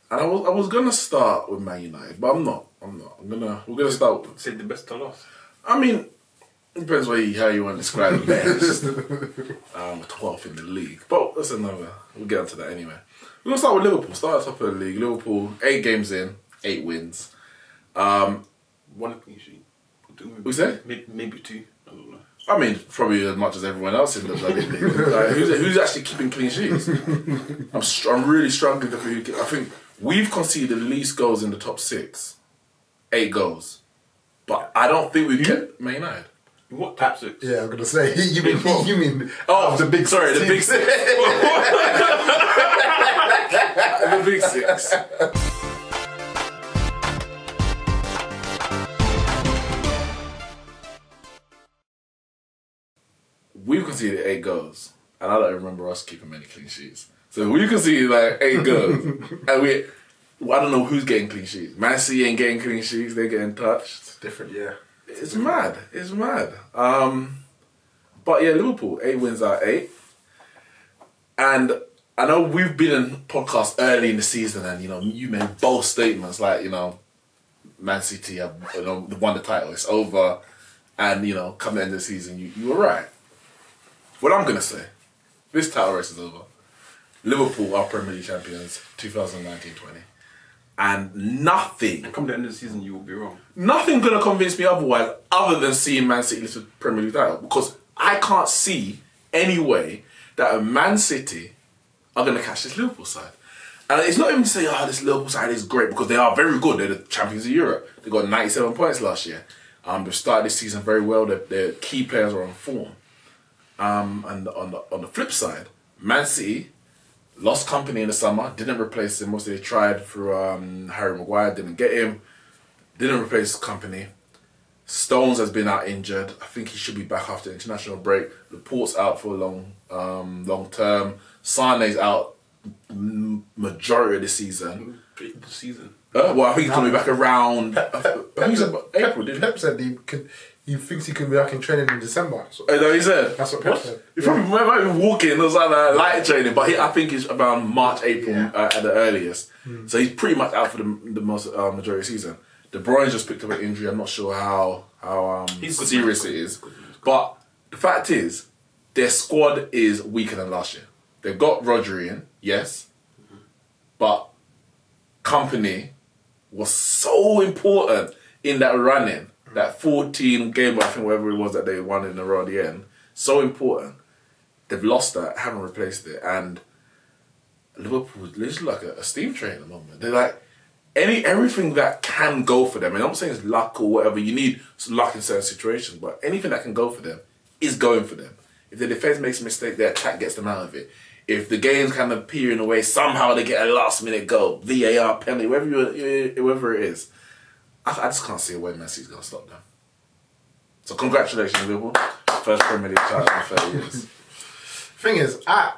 And I was gonna start with Man United, but I'm not. We're gonna start. Save the best to last. I mean, it depends how you want to describe the best. 12th in the league, but that's another. We'll get onto that anyway. We're gonna start with Liverpool. Start at the top of the league. Liverpool, 8 games in, 8 wins. One clean sheet. Who's that? Maybe 2. I don't know. I mean, probably as much as everyone else in the bloody league. Like, who's actually keeping clean sheets? I'm really struggling to figure. I think we've conceded the least goals in the top 6, 8 goals, but I don't think we've kept Man United. What top 6? Yeah, I'm gonna say you mean the big 6. The big 6. The big 6. We've conceded 8 goals, and I don't remember us keeping many clean sheets. So we conceded like 8 goals, and I don't know who's getting clean sheets. Man City ain't getting clean sheets; they're getting touched. It's different, yeah. It's mad. But yeah, Liverpool 8 wins out of 8, and I know we've been in podcasts early in the season, and you made bold statements like Man City have won the title, it's over, and come the end of the season, you were right. What I'm gonna say, this title race is over. Liverpool are Premier League champions 2019-20, and nothing. Come the end of the season, you will be wrong. Nothing gonna convince me otherwise, other than seeing Man City lift the Premier League title, because I can't see any way that a Man City are gonna catch this Liverpool side. And it's not even to say, this Liverpool side is great, because they are very good. They're the champions of Europe. They got 97 points last year. They've started this season very well. Their key players are on form. And on the flip side, Man City lost company in the summer, didn't replace him. Mostly they tried through Harry Maguire, didn't get him, didn't replace company. Stones has been out injured. I think he should be back after the international break. Laporte's out for a long term. Sane's out majority of the season. Well, I think he's going to be back around. April, didn't he? Pep said he thinks he could be back in training in December. No, he said. That's what Pep said. He probably might be walking. It was like light training, but I think he's around March, April at the earliest. So he's pretty much out for the most majority of the season. De Bruyne just picked up an injury. I'm not sure how serious it is, but the fact is, their squad is weaker than last year. They've got Rodri in, yes, but company was so important in that running. That 14 game, I think whatever it was that they won in a row at the end, so important. They've lost that, haven't replaced it, and Liverpool is literally like a steam train at the moment. They're like everything that can go for them. And I'm not saying it's luck or whatever. You need luck in certain situations, but anything that can go for them is going for them. If the defense makes a mistake, their attack gets them out of it. If the game's kind of peering away, somehow they get a last-minute goal, VAR, penalty, whatever it is. I just can't see a way Messi's going to stop them. So congratulations, Liverpool. First Premier League title in 30 years. Thing is, I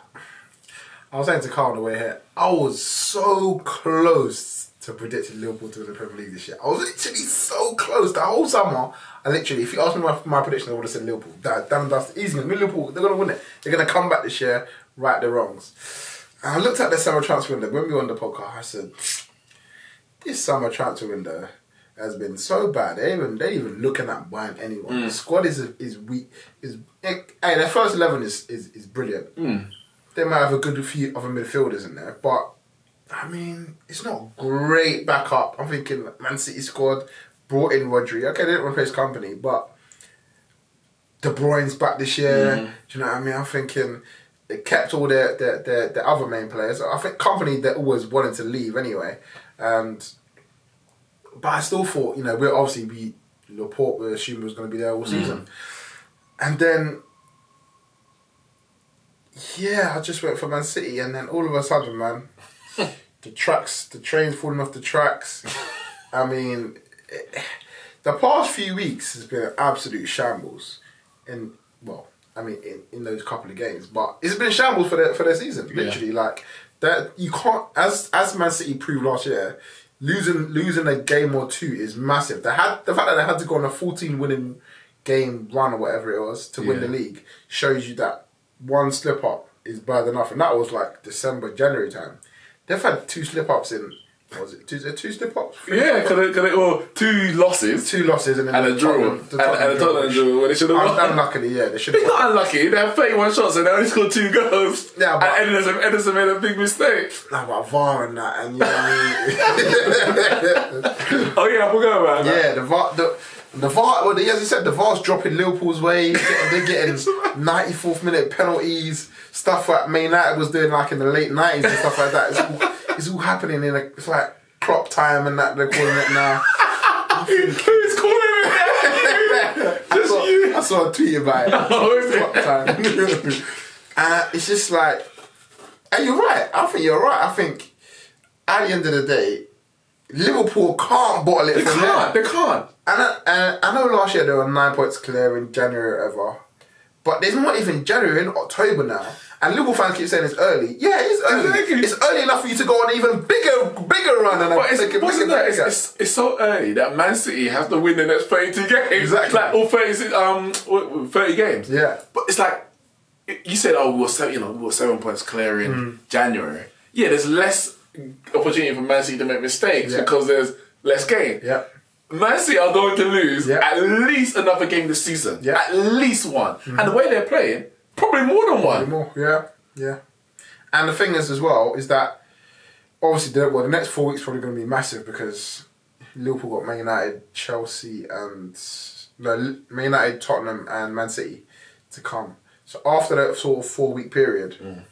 was saying to Carl on the way here, I was so close to predicting Liverpool to win the Premier League this year. I was literally so close. The whole summer, if you asked me my prediction, I would have said Liverpool. Damn and dust, easy. Liverpool, they're going to win it. They're going to come back this year, right their wrongs. And I looked at the summer transfer window. When we were on the podcast, I said, this summer transfer window has been so bad. They're even looking at buying anyone. The squad is weak. Their first 11 is brilliant. They might have a good few other midfielders in there, but I mean, it's not great backup. I'm thinking Man City squad brought in Rodri. Okay, they didn't replace company, but De Bruyne's back this year. Do you know what I mean? I'm thinking they kept all their other main players. I think company that always wanted to leave anyway, but I still thought, Laporte, we assumed was going to be there all season. And then, I just went for Man City, and then all of a sudden, man, the train's falling off the tracks. I mean, the past few weeks has been an absolute shambles in those couple of games. But it's been shambles for their season, literally. Like, that you can't, as Man City proved last year, losing a game or two is massive. The fact that they had to go on a 14-winning game run or whatever it was to win the league shows you that one slip up is bad enough, and that was like December, January time. They've had 2 slip ups in What was it? Two slip-ups? Yeah, because they were 2 losses. 2 losses and then And a draw. And the Tottenham draw, where they should have won. Unluckily, yeah, they should have It's won. not unlucky. They had 31 shots and they only scored 2 goals. Yeah, but- and Ederson made a big mistake. Nah, but VAR and that, and you know what I mean? Oh yeah, I forgot about that. Yeah, the VAR, well, as I said, the VAR's dropping Liverpool's way. They're getting 94th minute penalties, stuff like Man United was doing like in the late 90s and stuff like that. It's all happening it's like Klopp time and that they're calling it now. Who's calling it? Just you. I saw a tweet about it. Oh, is it? Klopp time. It's just like, and you're right. I think you're right. I think at the end of the day, Liverpool can't bottle it They from can't. there. They can't. And I know last year they were 9 points clear in January or whatever, but there's not even January, in October now. And Liverpool fans keep saying it's early. Yeah, it is early. Exactly. It's early enough for you to go on an even bigger run. And But it's so early that Man City have to win the next 32 games. Exactly. Like, or 30 games. Yeah. But it's like, you said, oh, we were 7 points clear in January. Yeah, there's less opportunity for Man City to make mistakes because there's less game. Yeah. Man City are going to lose at least another game this season. Yeah. At least one. And the way they're playing, probably more than one. More. Yeah. And the thing is as well, is that obviously the next 4 weeks probably going to be massive because Liverpool got Man United, Chelsea Man United, Tottenham and Man City to come. So after that sort of 4 week period,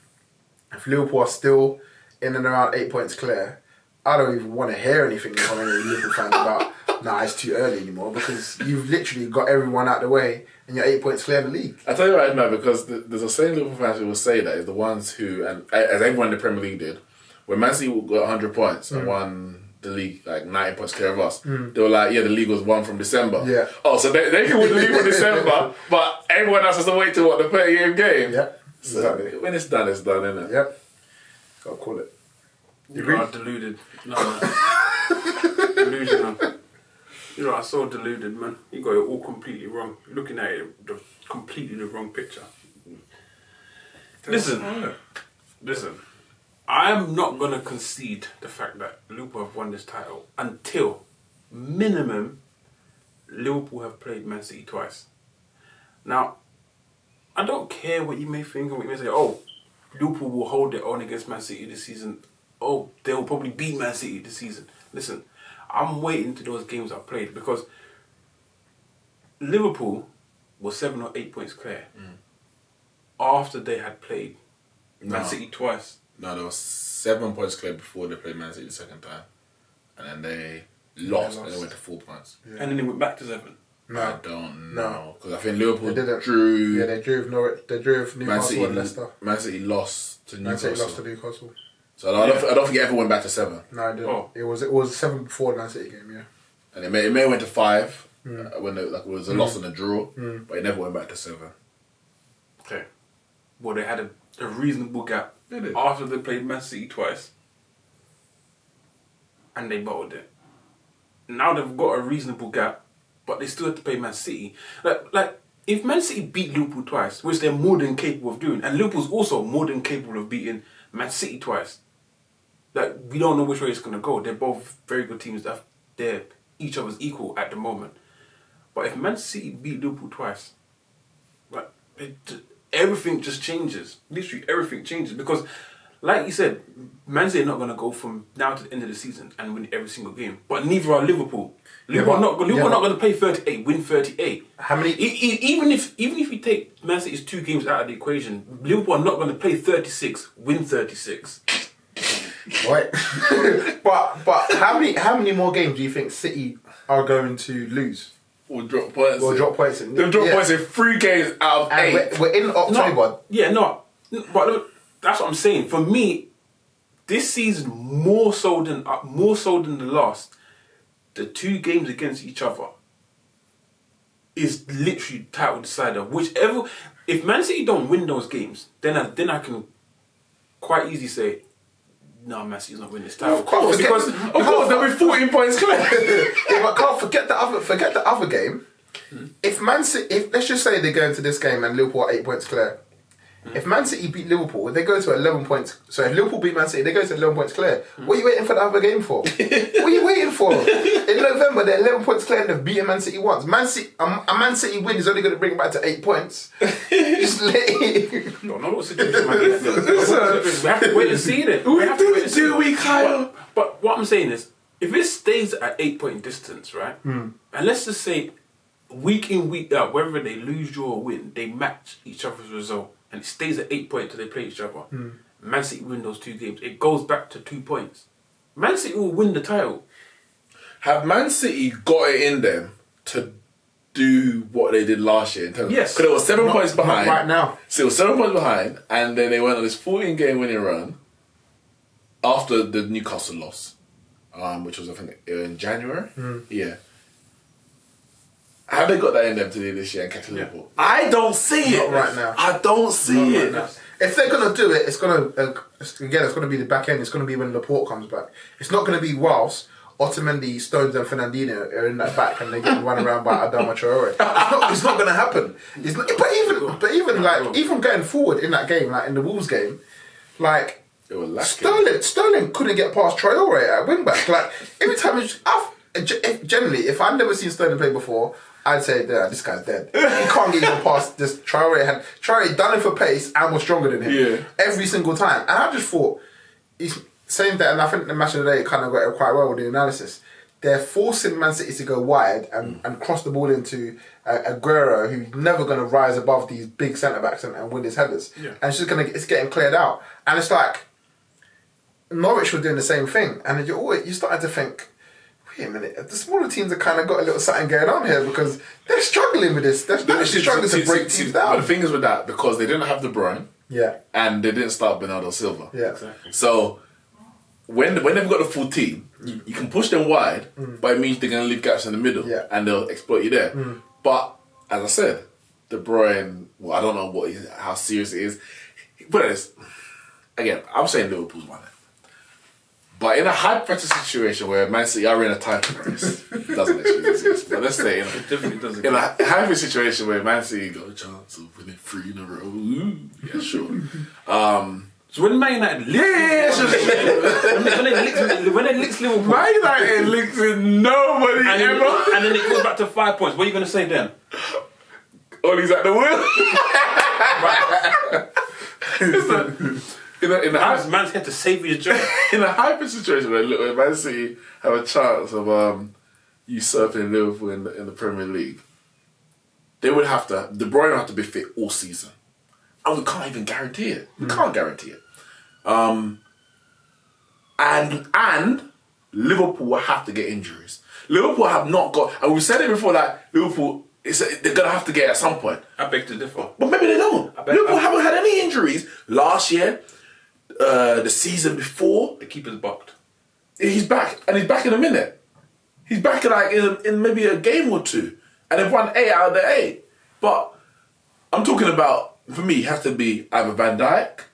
if Liverpool are still in and around 8 points clear, I don't even want to hear anything from any Liverpool fans about, nah, it's too early anymore because you've literally got everyone out the way and you're 8 points clear in the league. I tell you right now, because there's a certain Liverpool fans who will say that is the ones who, and as everyone in the Premier League did, when Man City got 100 points and won the league like 9 points clear of us, they were like, yeah, the league was won from December. Yeah. Oh, so they can win the league from December, but everyone else has to wait till the 30th game. Yeah, So exactly. when it's done, isn't it? Yep. Gotta call it. You are deluded. No. Delusional. You know, I so deluded, man. You got it all completely wrong. You're looking at it completely the wrong picture. Listen. I am not going to concede the fact that Liverpool have won this title until, minimum, Liverpool have played Man City twice. Now, I don't care what you may think and what you may say, oh, Liverpool will hold their own against Man City this season. Oh, they will probably beat Man City this season. Listen, I'm waiting to those games I played because Liverpool was 7 or 8 points clear after they had played Man City twice. No, there was 7 points clear before they played Man City the second time. And then they lost and they went to 4 points. Yeah. And then they went back to 7. No. I don't know. Because I think Liverpool They didn't. drew... Yeah, they drew Norwich. They drew Newcastle and Leicester. Man City lost to Man Newcastle. City lost to Newcastle. So I don't think it ever went back to 7. No, it didn't. Oh. It was 7 before the Man City game, yeah. And it may have went to 5 when it was a loss and a draw, but it never went back to 7. Okay. Well, they had a reasonable gap They did. after they played Man City twice. And they bottled it. Now they've got a reasonable gap, but they still have to play Man City. Like if Man City beat Liverpool twice, which they're more than capable of doing, and Liverpool's also more than capable of beating Man City twice. Like, we don't know which way it's going to go. They're both very good teams. They're each other's equal at the moment. But if Man City beat Liverpool twice, like, everything just changes. Literally, everything changes. Because, like you said, Man City are not going to go from now to the end of the season and win every single game. But neither are Liverpool. Liverpool are not going to play 38, win 38. How many? Even if we take Man City's 2 games out of the equation, Liverpool are not going to play 36, win 36. Right. but how many more games do you think City are going to lose? Or drop points. They'll drop points in 3 games out of 8. We're in October. But that's what I'm saying. For me, this season more so than the last, the 2 games against each other is literally title decider. Whichever, if Man City don't win those games, then I can quite easily say, no, Man City's not winning this title. Of course, they'll be 14 points clear. Yeah, but can't forget the other game. If let's just say they go into this game and Liverpool are 8 points clear, If Man City beat Liverpool, they go to 11 points. So if Liverpool beat Man City, they go to 11 points clear. What are you waiting for the other game for? What are you waiting for? In November, they're 11 points clear and they've beaten Man City once. A Man City win is only going to bring it back to 8 points. Just let it. No, not what situation, man. We have to wait and see it. Do we, Kyle? But what I'm saying is, if it stays at 8-point distance, right? And let's just say, week in, week out, whether they lose, draw, or win, they match each other's result. And it stays at 8 points till they play each other. Man City win those 2 games. It goes back to 2 points. Man City will win the title. Have Man City got it in them to do what they did last year? Yes. Because they were 7 points behind. Not right now. So they were 7 points behind, and then they went on this 14-game winning run after the Newcastle loss, which was, I think, in January. Yeah. Have they got that in them to do this year and catch Liverpool? I don't see it. Not right now. I don't see it. Right, if they're gonna do it, it's gonna be the back end. It's gonna be when Laporte comes back. It's not gonna be whilst Otamendi, Stones, and Fernandinho are in that back and they get run around by Adama Traore. It's not gonna happen. It's not, but even going forward in that game, like in the Wolves game, like Sterling couldn't get past Traore at wing back. Like every time, generally, if I'd never seen Sterling play before, I'd say, this guy's dead. He can't get even past this. Traore done it for pace and was stronger than him every single time. And I just thought, he's saying that, and I think the match of the day kind of got it quite well with the analysis. They're forcing Man City to go wide and cross the ball into Aguero, who's never going to rise above these big centre backs and win his headers. Yeah. And it's getting cleared out. And it's like Norwich were doing the same thing, and you started to think, wait a minute, the smaller teams have kind of got a little something going on here because they're struggling with this. They're struggling to break teams down. But the thing is with that, because they didn't have De Bruyne, and they didn't start Bernardo Silva. Yeah, exactly. So when they've got the full team, you can push them wide, but it means they're going to leave gaps in the middle, and they'll exploit you there. But as I said, De Bruyne, well, I don't know how serious it is. But again, I'm saying Liverpool's won it. But in a hypothetical situation where Man City are in a title race, it doesn't actually exist. But let's say in a hypothetical situation where Man City got a chance of winning 3 in a row, yeah, sure. So when Man United when they licks Liverpool, Man United licks with nobody ever, and then it goes back to 5 points. What are you going to say then? Ollie's at the wheel. In the man's had to save his job. In a hyper situation where Man City have a chance of usurping Liverpool in the Premier League, they would have to. De Bruyne would have to be fit all season, and we can't even guarantee it. We can't guarantee it. And Liverpool will have to get injuries. Liverpool have not got, and we've said it before that Liverpool. They're gonna have to get at some point. I beg to differ, but maybe they don't. Liverpool haven't had any injuries last year. The season before, the keeper's bucked. He's back, and he's back in a minute. He's back in maybe a game or two, and they've won 8 out of the 8. But I'm talking about, for me, it has to be either Van Dijk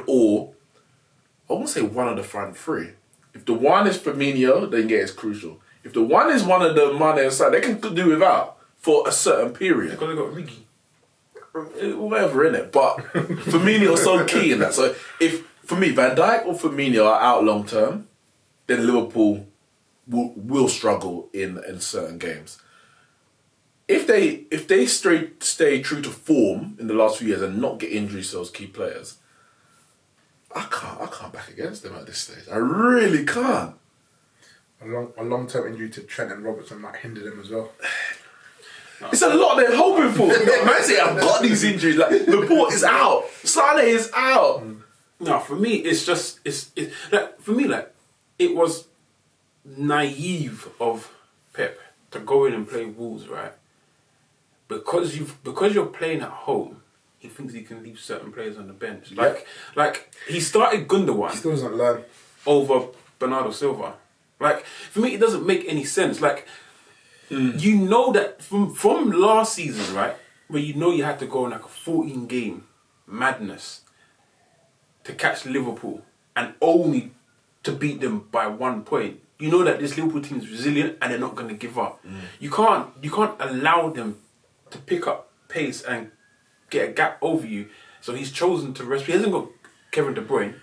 or I won't say one of the front 3. If the one is Firmino, then it's crucial. If the one is one of the Mane side, they can do without for a certain period. Because they got Rigi. Whatever in it, but Firmino is so key in that. So if for me Van Dijk or Firmino are out long term, then Liverpool will struggle in certain games. If they stay true to form in the last few years and not get injuries to those key players, I can't back against them at this stage. I really can't. A long-term injury to Trent and Robertson might hinder them as well. It's a lot they're hoping for. Man City have got these injuries. Like Laporte is out, Sané is out. No, for me, it's like it was naive of Pep to go in and play Wolves, right? Because you're playing at home, he thinks he can leave certain players on the bench. Like he started Gundogan. He still doesn't learn over Bernardo Silva. Like for me, it doesn't make any sense. Like. You know that from last season, right, where you had to go on like a 14-game madness to catch Liverpool and only to beat them by 1 point. You know that this Liverpool team is resilient and they're not going to give up. You can't allow them to pick up pace and get a gap over you So he's chosen to rest. He hasn't got Kevin De Bruyne.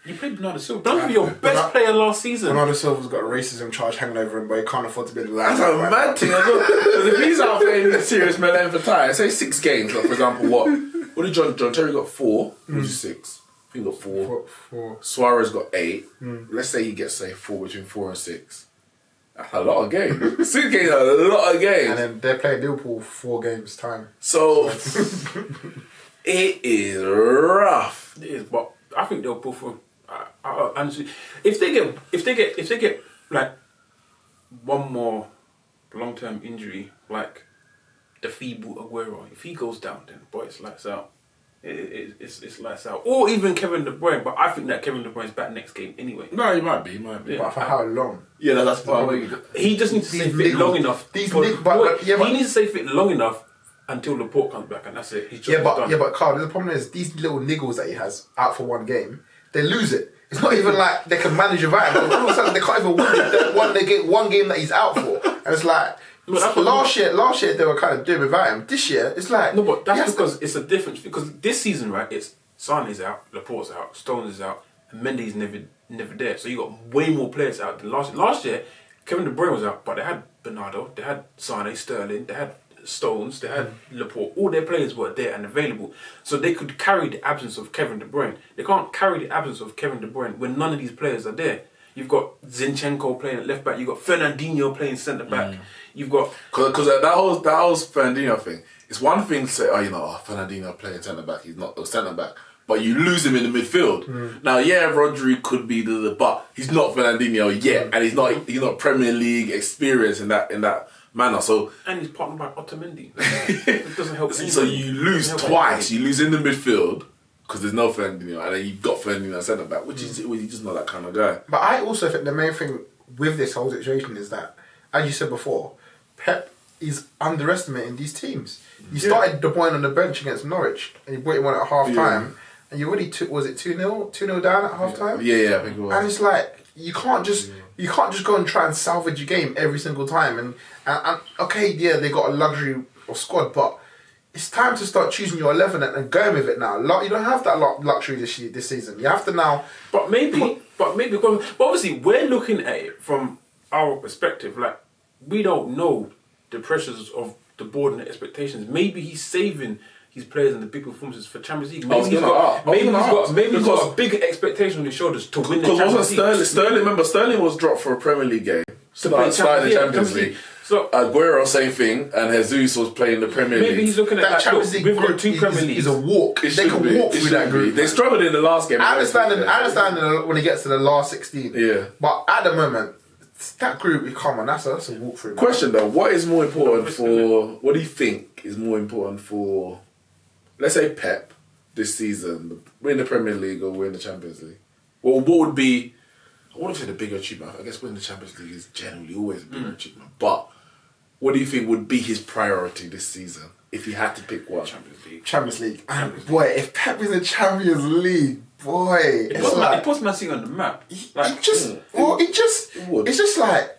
You played Bernardo Silva. That was your best player last season. Bernardo Silva's got a racism charge hanging over him, but he can't afford to be the That's a mad thing. Because if he's out playing a serious Milan for time, say 6 games, like for example, what did John Terry got 4? Or was he 6? I think he got 4. Suarez got 8. Let's say he gets, say, 4 between 4 and 6. That's a lot of games. 6 games, a lot of games. And then they're playing Liverpool 4 games time. So it is rough. It is, but I think they'll pull through. Honestly, if they get like one more long-term injury, like the feeble Aguero, if he goes down, then boy, it's lights out. It's lights out. Or even Kevin De Bruyne, but I think that Kevin De Bruyne's back next game anyway. No, he might be. Yeah. But for how long? Yeah, that's part of it. He just needs to stay fit long enough. He needs to stay fit long enough until Laporte comes back, and that's it. He's just done. But Carl, the problem is these little niggles that he has out for one game, they lose it. It's not even like they can manage a vibe. All of a sudden, they can't even win one game that he's out for. And it's like, last year they were kind of doing without him. This year, it's like... No, but that's because it's a difference. Because this season, right, it's Sane's out, Laporte's out, Stones is out, and Mendy's never there. So you got way more players out than last year. Last year, Kevin De Bruyne was out, but they had Bernardo, they had Sane, Sterling, they had Stones, they had Laporte. All their players were there and available, so they could carry the absence of Kevin De Bruyne. They can't carry the absence of Kevin De Bruyne when none of these players are there. You've got Zinchenko playing at left back. You've got Fernandinho playing centre back. You've got because that whole Fernandinho thing. It's one thing to say, Fernandinho playing centre back. He's not a centre back, but you lose him in the midfield. Now, yeah, Rodri could be but he's not Fernandinho yet, and he's not Premier League experience in that manner. So and he's partnered by Otamendi. It doesn't help. So you lose twice. You lose in the midfield because there's no Fernandinho, and then you've got Fernandinho centre back, which is he's just not that kind of guy. But I also think the main thing with this whole situation is that, as you said before, Pep is underestimating these teams. You started De Bruyne on the bench against Norwich, and you brought him on at half time, and you already was it 2-0 down at half time? Yeah, I think it was. And it's like you can't just go and try and salvage your game every single time. And okay, yeah, they got a luxury of squad, but it's time to start choosing your 11 and going with it now. You don't have that luxury this season. You have to now. But obviously we're looking at it from our perspective. Like, we don't know the pressures of the board and the expectations. Maybe he's saving his players and the big performances for Champions League. Maybe he's got a big expectation on his shoulders to win the Champions League. Sterling was dropped for a Premier League game. Starting the Champions League. So Aguero, same thing, and Jesus was playing the Premier League. Maybe he's looking at that Champions League. We've got 2 Premier Leagues. It's a walk. They can walk through that group. They struggled in the last game. I understand when he gets to the last 16. Yeah. But at the moment, that group, come on, that's a walk through. Question though, what is more important for? What do you think is more important for? Let's say Pep this season, win the Premier League or win the Champions League. Well, what would be? I wouldn't say the bigger achievement. I guess winning the Champions League is generally always a bigger achievement. But what do you think would be his priority this season if he had to pick one? Champions League. Boy, if Pep is in Champions League, boy, it puts Man City on the map. It's just like,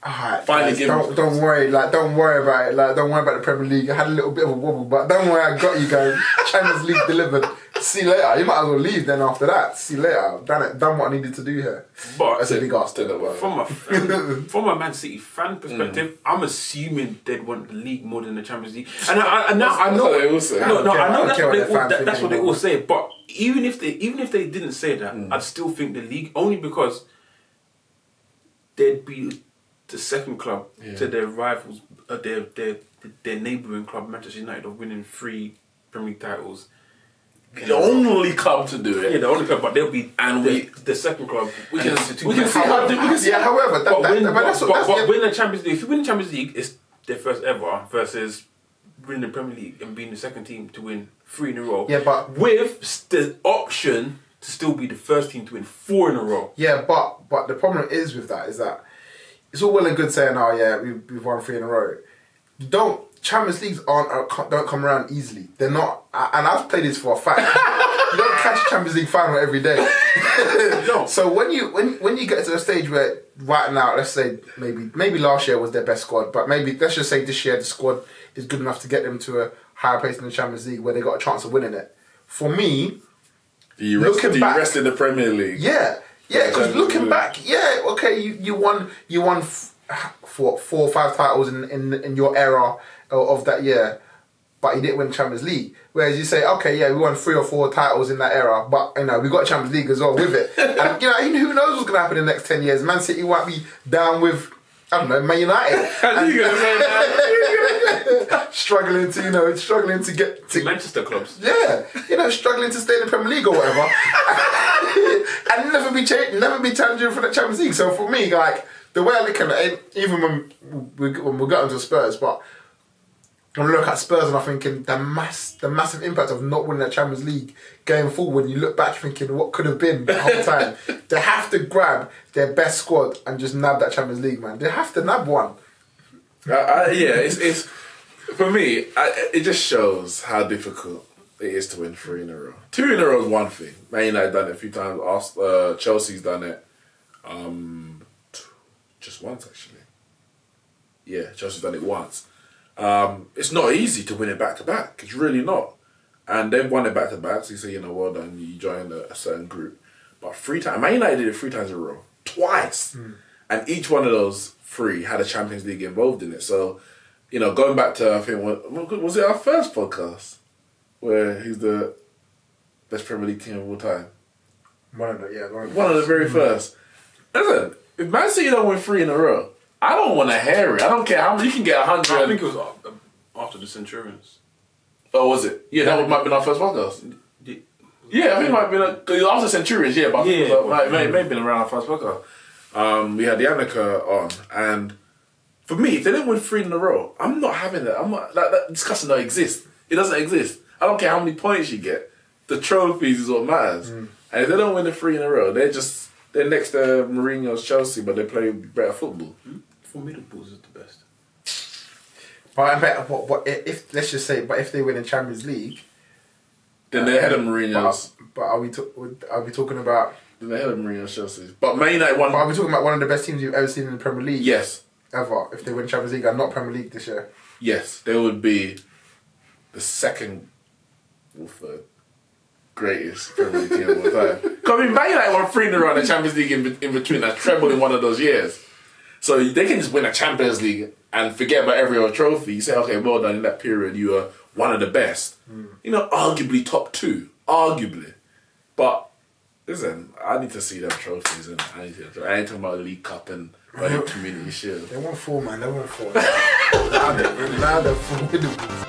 alright, don't worry about it. Like, don't worry about the Premier League. I had a little bit of a wobble, but don't worry, I got you guys. Champions League delivered. See you later. You might as well leave then after that. See you later. Done what I needed to do here. But that's a big ask. From a Man City fan perspective, I'm assuming they'd want the league more than the Champions League. And I know that's what they all say. But even if they didn't say that, I'd still think the league, only because they'd be the second club to their rivals, their neighbouring club, Manchester United, of winning 3 Premier League titles. The only club to do it. Yeah, the only club, but they'll be the second club. We can see. However, win the Champions League. If you win the Champions League, it's their first ever versus winning the Premier League and being the second team to win 3 in a row. Yeah, but with the option to still be the first team to win 4 in a row. Yeah, but the problem is with that is that it's all well and good saying, "Oh yeah, we've won 3 in a row." Champions Leagues don't come around easily. They're not, and I've played this for a fact. You don't catch a Champions League final every day. No. So when you get to a stage where right now, let's say maybe last year was their best squad, but maybe let's just say this year the squad is good enough to get them to a higher place in the Champions League where they got a chance of winning it. for me, Do you rest in the Premier League? yeah, because looking back, okay, you won 4 or 5 titles in your era of that year, but you didn't win Champions League. Whereas you say, okay, yeah, we won 3 or 4 titles in that era, but we got Champions League as well with it. And who knows what's gonna happen in the next 10 years? Man City might be down with, I don't know, Man United. You gonna say that? struggling to get to Manchester clubs. Yeah, struggling to stay in the Premier League or whatever, and never be challenging for the Champions League. So for me, like the way I look at it, even when we got into Spurs, but when I look at Spurs and I'm thinking the massive impact of not winning that Champions League going forward. When you look back, thinking what could have been the whole time, they have to grab their best squad and just nab that Champions League, man. They have to nab one. It's for me. It just shows how difficult it is to win 3 in a row. 2 in a row is one thing. Man United done it a few times. Chelsea's done it just once actually. Yeah, Chelsea's done it once. It's not easy to win it back to back. It's really not. And they've won it back to back. So you say, well done. You joined a certain group. But 3 times, Man United did it 3 times in a row, twice, and each one of those 3 had a Champions League involved in it. So, going back to I think was it our first podcast where he's the best Premier League team of all time. One of the very first. Listen, if Man City don't win 3 in a row, I don't want to hear it. I don't care how many you can get 100. I think it was after the Centurions. Oh, was it? Yeah, that might have been our first podcast. Yeah, I think it might have been after Centurions. Yeah, but it may have been around our first podcast. We had Yannicka on, and for me, if they didn't win 3 in a row, I'm not having that. I'm not that discussion don't exist. It doesn't exist. I don't care how many points you get. The trophies is what matters. And if they don't win the 3 in a row, they're next to Mourinho's Chelsea, but they play better football. Formidable's is the best. But if let's just say, if they win the Champions League, then they're ahead of Mourinho's. But are we talking about? Then they're ahead of Mourinho's Chelsea. But Man United won. But are we talking about one of the best teams you've ever seen in the Premier League? Yes. Ever, if they win Champions League and not Premier League this year. Yes, they would be the second or third greatest Premier League team of all time. Because Man United won 3 in a row in the Champions League in between, a treble in one of those years. So they can just win a Champions League and forget about every other trophy. You say, okay, well done, in that period you were one of the best. Arguably top 2. Arguably. But, listen, I need to see them trophies. And I ain't talking about the League Cup and Community Shield. They won 4, man. They won 4. Now they're formidable.